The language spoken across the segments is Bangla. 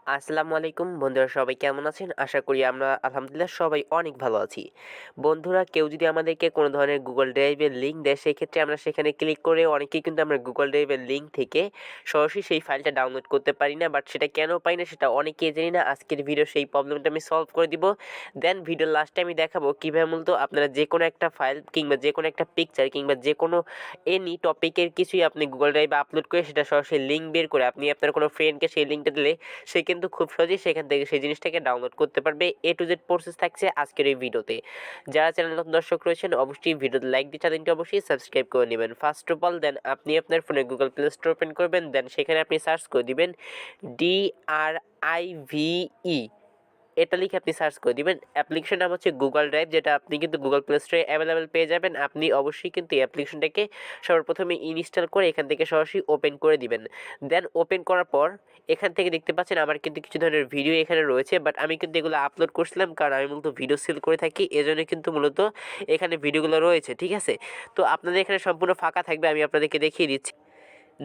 আসসালামু আলাইকুম বন্ধুরা, সবাই কেমন আছেন? আশা করি আমরা আলহামদুলিল্লাহ সবাই অনেক ভালো আছি। বন্ধুরা, কেউ যদি আমাদেরকে কোনো ধরনের গুগল ড্রাইভের লিঙ্ক দেয়, সেক্ষেত্রে আমরা সেখানে ক্লিক করে অনেকেই কিন্তু আমরা গুগল ড্রাইভের লিঙ্ক থেকে সরাসরি সেই ফাইলটা ডাউনলোড করতে পারি না। বাট সেটা কেন পাই না সেটা অনেকেই জানি না। আজকের ভিডিও সেই প্রবলেমটা আমি সলভ করে দিব। দেন ভিডিওর লাস্টে আমি দেখাবো কীভাবে মূলত আপনারা যে কোনো একটা ফাইল কিংবা যে কোনো একটা পিকচার কিংবা যে কোনো এনি টপিকের কিছুই আপনি গুগল ড্রাইভে আপলোড করে সেটা সরাসরি লিঙ্ক বের করে আপনি আপনার কোনো ফ্রেন্ডকে সেই লিঙ্কটা দিলে সে কিন্তু খুব সহজেই সেখান থেকে সেই জিনিসটাকে ডাউনলোড করতে পারবে। এ টু জেড প্রসেস থাকছে আজকের এই ভিডিওতে। যারা চ্যানেল নতুন দর্শক রয়েছেন অবশ্যই ভিডিওতে লাইক দিয়ে চ্যানেলটি অবশ্যই সাবস্ক্রাইব করে নেবেন। ফার্স্ট অফ অল দেন আপনি আপনার ফোনে গুগল প্লে স্টোর ওপেন করবেন। দেন সেখানে আপনি সার্চ করে দিবেন DRIVE, এটা লিখে আপনি সার্চ করে দিবেন। অ্যাপ্লিকেশন নাম হচ্ছে গুগল ড্রাইভ, যেটা আপনি কিন্তু গুগল প্লে স্টোরে অ্যাভেলেবেল পেয়ে যাবেন। আপনি অবশ্যই কিন্তু এই অ্যাপ্লিকেশনটাকে সর্বপ্রথমে ইনস্টল করে এখান থেকে সরাসরি ওপেন করে দিবেন। দেন ওপেন করার পর এখান থেকে দেখতে পাচ্ছেন আমার কিন্তু কিছু ধরনের ভিডিও এখানে রয়েছে, বাট আমি কিন্তু এগুলো আপলোড করছিলাম কারণ আমি মূলত ভিডিও সেল করে থাকি, এজন্য কিন্তু মূলত এখানে ভিডিওগুলো রয়েছে। ঠিক আছে, তো আপনাদের এখানে সম্পূর্ণ ফাঁকা থাকবে, আমি আপনাদেরকে দেখিয়ে দিচ্ছি।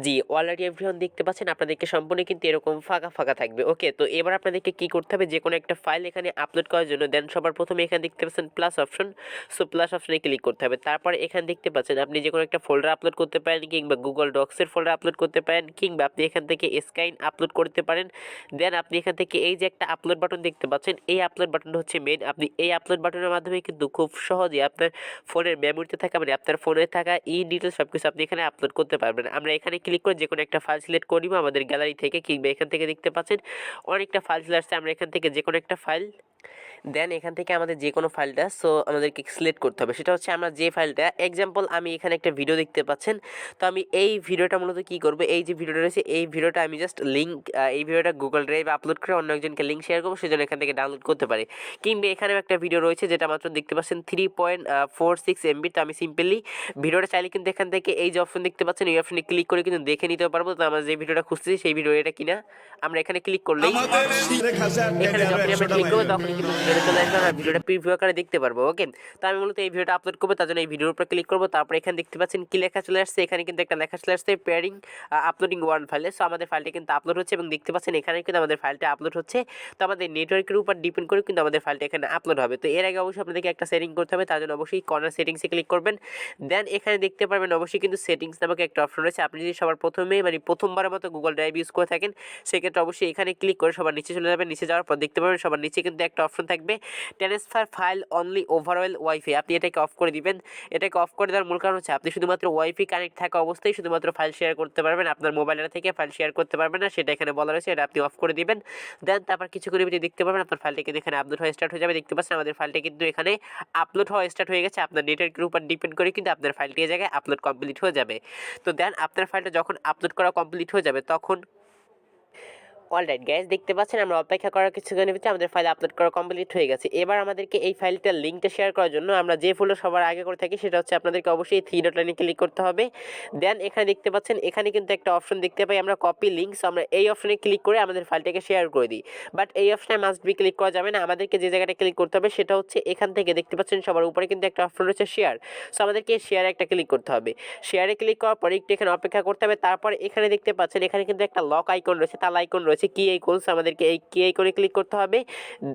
জি, অলরেডি এভরিওয়ান দেখতে পাচ্ছেন আপনাদেরকে সম্পূর্ণ কিন্তু এরকম ফাঁকা ফাঁকা থাকবে। ওকে, তো এবার আপনাদেরকে কি করতে হবে, যে কোনো একটা ফাইল এখানে আপলোড করার জন্য দেন সবার প্রথমে এখানে দেখতে পাচ্ছেন প্লাস অপশন। সো প্লাস অপশনে ক্লিক করতে হবে। তারপর এখানে দেখতে পাচ্ছেন আপনি যে কোনো একটা ফোল্ডার আপলোড করতে পারেন, কিংবা গুগল ডক্সের ফোল্ডার আপলোড করতে পারেন, কিংবা আপনি এখান থেকে স্ক্যান আপলোড করতে পারেন। দেন আপনি এখান থেকে এই যে একটা আপলোড বাটন দেখতে পাচ্ছেন, এই আপলোড বাটনটা হচ্ছে মেন। আপনি এই আপলোড বাটনের মাধ্যমে কিন্তু খুব সহজে আপনার ফোনের মেমোরিতে থাকা মানে আপনার ফোনে থাকা ডিটেলস সব কিছু আপনি এখানে আপলোড করতে পারবেন। আমরা এখানে ক্লিক করে যে কোনো একটা ফাইল সিলেক্ট করে নিব আমাদের গ্যালারি থেকে, কিংবা এখান থেকে দেখতে পাচ্ছেন অনেকটা ফাইল চলে আসছে। আমরা এখান থেকে যে কোনো একটা ফাইল, দেন এখান থেকে আমাদের যে কোনো ফাইলটা আমাদেরকে সিলেক্ট করতে হবে। সেটা হচ্ছে আমরা যে ফাইলটা, এক্সাম্পল আমি এখানে একটা ভিডিও দেখতে পাচ্ছেন। তো আমি এই ভিডিওটা মূলত কী করবো, এই যে ভিডিওটা রয়েছে এই ভিডিওটা আমি জাস্ট লিঙ্ক, এই ভিডিওটা গুগল ড্রাইভে আপলোড করে অন্য একজনকে লিঙ্ক শেয়ার করবো, সেজন্য এখান থেকে ডাউনলোড করতে পারে। কিংবা এখানেও একটা ভিডিও রয়েছে যেটা মাত্র দেখতে পাচ্ছেন 3.46 MB। তো আমি সিম্পলি ভিডিওটা চাইলে কিন্তু এখান থেকে এই যে অপশন দেখতে পাচ্ছেন এই অপশনে ক্লিক করে কিন্তু দেখে নিতে পারবো। তো আমরা যে ভিডিওটা খুঁজতেছি সেই ভিডিও এটা কিনা আমরা এখানে ক্লিক করলেই এখানে যখনই আমরা ক্লিক করবো তখনই কিন্তু ভিডিওটা চলে আসবে, আমরা ভিডিওটা প্রিভিউ আকারে দেখতে পারবো। ওকে, তো আমি মূলত এই ভিডিওটা আপলোড করবো, তার জন্য এই ভিডিওর উপর ক্লিক করবো। তারপর এখানে দেখতে পাচ্ছেন কি লেখা চলে আসছে, এখানে কিন্তু একটা লেখা চলে আসছে পেয়ারিং আপলোডিং ওয়ান ফাইলে। সো আমাদের ফাইলটা কিন্তু আপলোড হচ্ছে এবং দেখতে পাচ্ছেন এখানে কিন্তু আমাদের ফাইলটা আপলোড হচ্ছে। তো আমাদের নেটওয়ার্কের উপর ডিপেন্ড করে কিন্তু আমাদের ফাইলটা এখানে আপলোড হবে। তো এর আগে অবশ্যই আপনাদেরকে একটা সেটিং করতে হবে, তার জন্য অবশ্যই কর্নার সেটিংসে ক্লিক করবেন। দেন এখানে দেখতে পারবেন অবশ্যই কিন্তু সেটিংস নামক একটা অপশন রয়েছে। আপনি যদি সবার প্রথমে মানে প্রথমবারের মতো গুগল ড্রাইভ ইউজ করে থাকেন সেক্ষেত্রে অবশ্যই এখানে ক্লিক করে সবার নিচে চলে যাবেন। নিচে যাওয়ার পর দেখতে পাবেন সবার নিচে কিন্তু একটা অপশন থাকবে transfer file only overall wifi. আপনি এটাকে অফ করে দিবেন। এটাকে অফ করে দেওয়ার মূল কারণ হচ্ছে আপনি শুধুমাত্র ওয়াইফাই কানেক্ট থাকা অবস্থায় শুধুমাত্র ফাইল শেয়ার করতে পারবেন, আপনার মোবাইলের থেকে ফাইল শেয়ার করতে পারবেন না, সেটা এখানে বলা রয়েছে। এটা আপনি অফ করে দিবেন। দেন তারপর কিছু করে দেখতে পাবেন আপনার ফাইলটা কিন্তু এখানে আপলোড হয়ে স্টার্ট হয়ে যাবে। দেখতে পাচ্ছেন আমাদের ফাইলটা কিন্তু এখানে আপলোড হওয়া স্টার্ট হয়ে গেছে। আপনার নেটওয়ার্কের উপর ডিপেন্ড করে কিন্তু আপনার ফাইলটি এই জায়গায় আপলোড কমপ্লিট হয়ে যাবে। তো দেন আপনার ফাইলটা যখন আপলোড করা কমপ্লিট হয়ে যাবে তখন অলরাইট গাইস, দেখতে পাচ্ছেন আমরা অপেক্ষা করার কিছুক্ষণের ভিতরে আমাদের ফাইল আপলোড করা কমপ্লিট হয়ে গেছে। এবার আমাদেরকে এই ফাইলটার লিঙ্কটা শেয়ার করার জন্য আমরা যে ফোল্ডার সবার আগে করে থাকি সেটা হচ্ছে আপনাদেরকে অবশ্যই থ্রি ডট লাইনে ক্লিক করতে হবে। দেন এখানে দেখতে পাচ্ছেন এখানে কিন্তু একটা অপশন দেখতে পাই আমরা কপি লিঙ্কস, আমরা এই অপশনে ক্লিক করে আমাদের ফাইলটাকে শেয়ার করে দিই। বাট এই অপশনে মাস্ট বি ক্লিক করা যাবে না, আমাদেরকে যে জায়গাটা ক্লিক করতে হবে সেটা হচ্ছে এখান থেকে দেখতে পাচ্ছেন সবার উপরে কিন্তু একটা অপশন রয়েছে শেয়ার। সো আমাদেরকে শেয়ারে একটা ক্লিক করতে হবে। শেয়ারে ক্লিক করার পরে একটু এখানে অপেক্ষা করতে হবে। তারপর এখানে দেখতে পাচ্ছেন এখানে কিন্তু একটা লক আইকন রয়েছে, তাল আইকন রয়েছে, কি আইকনস, আমাদেরকে এই কি আইকনে ক্লিক করতে হবে।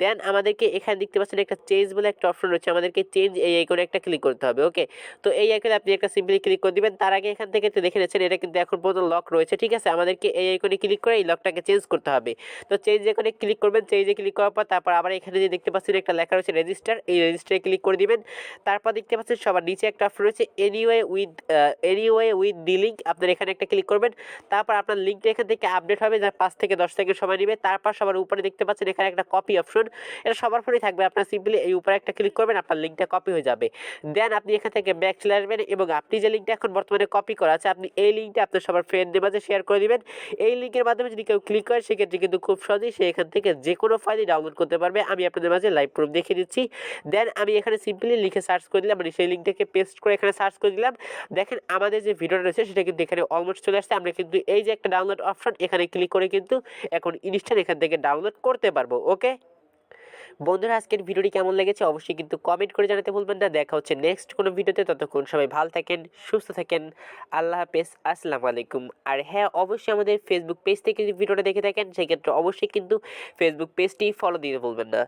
দেন আমাদেরকে এখানে দেখতে পাচ্ছেন একটা চেঞ্জ বলে একটা অপশন রয়েছে, আমাদেরকে চেঞ্জ এই আইকনে একটা ক্লিক করতে হবে। ওকে, তো এই আইকনে আপনি একটা সিম্পলি ক্লিক করে দিবেন। তার আগে এখান থেকে দেখে নিচ্ছেন এটা কিন্তু এখন পর্যন্ত লক রয়েছে। ঠিক আছে, আমাদেরকে এই আইকনে ক্লিক করে এই লকটাকে চেঞ্জ করতে হবে। তো চেঞ্জ আইকনে ক্লিক করবেন। চেঞ্জে ক্লিক করার পর তারপর আবার এখানে যে দেখতে পাচ্ছেন একটা লেখা রয়েছে রেজিস্টার, এই রেজিস্টারে ক্লিক করে দিবেন। তারপর দেখতে পাচ্ছেন সবার নিচে একটা অপশন রয়েছে এনিওয়ে উইথ দি লিঙ্ক, আপনার এখানে একটা ক্লিক করবেন। তারপর আপনার লিঙ্কটা এখান থেকে আপডেট হবে, যা 5 থেকে 10 সেকেন্ড সময় নেবে। তারপর সবার উপরে দেখতে পাচ্ছেন এখানে একটা কপি অপশন, এটা সবার ফোনে থাকবে। আপনার সিম্পলি এই উপরে একটা ক্লিক করবেন, আপনার লিঙ্কটা কপি হয়ে যাবে। দেন আপনি এখান থেকে ব্যাক চলে আসবেন এবং আপনি যে লিঙ্কটা এখন বর্তমানে কপি করা আছে আপনি এই লিঙ্কটা আপনার সবার ফ্রেন্ডদের মাঝে শেয়ার করে দিবেন। এই লিঙ্কের মাধ্যমে যদি কেউ ক্লিক করে সেক্ষেত্রে কিন্তু খুব সহজেই সে এখান থেকে যে কোনো ফাইলই ডাউনলোড করতে পারবে। আমি আপনাদের মাঝে লাইভ প্রুফ দেখিয়ে দিচ্ছি। দেন আমি এখানে সিম্পলি লিখে সার্চ করে দিলাম, মানে সেই লিঙ্কটাকে পেস্ট করে এখানে সার্চ করে দিলাম। দেখেন আমাদের যে ভিডিওটা রয়েছে সেটা কিন্তু এখানে অলমোস্ট চলে আসছে। আমরা কিন্তু এই যে একটা ডাউনলোড অপশন এখানে ক্লিক করে কিন্তু এখন ইনস্ট্যান্ট এখান থেকে ডাউনলোড করতে পারবো। ওকে, বন্ধুরা, আজকের ভিডিওটি কেমন লেগেছে অবশ্যই কিন্তু কমেন্ট করে জানাতে ভুলবেন না। দেখা হচ্ছে নেক্সট কোনো ভিডিওতে, ততক্ষণ সবাই ভালো থাকেন, সুস্থ থাকেন। আল্লাহ হাফেজ, আসসালামু আলাইকুম। আর হ্যাঁ, অবশ্যই আমাদের ফেসবুক পেজ থেকে যদি ভিডিওটা দেখে থাকেন সেক্ষেত্রে অবশ্যই কিন্তু ফেসবুক পেজটি ফলো দিতে ভুলবেন না।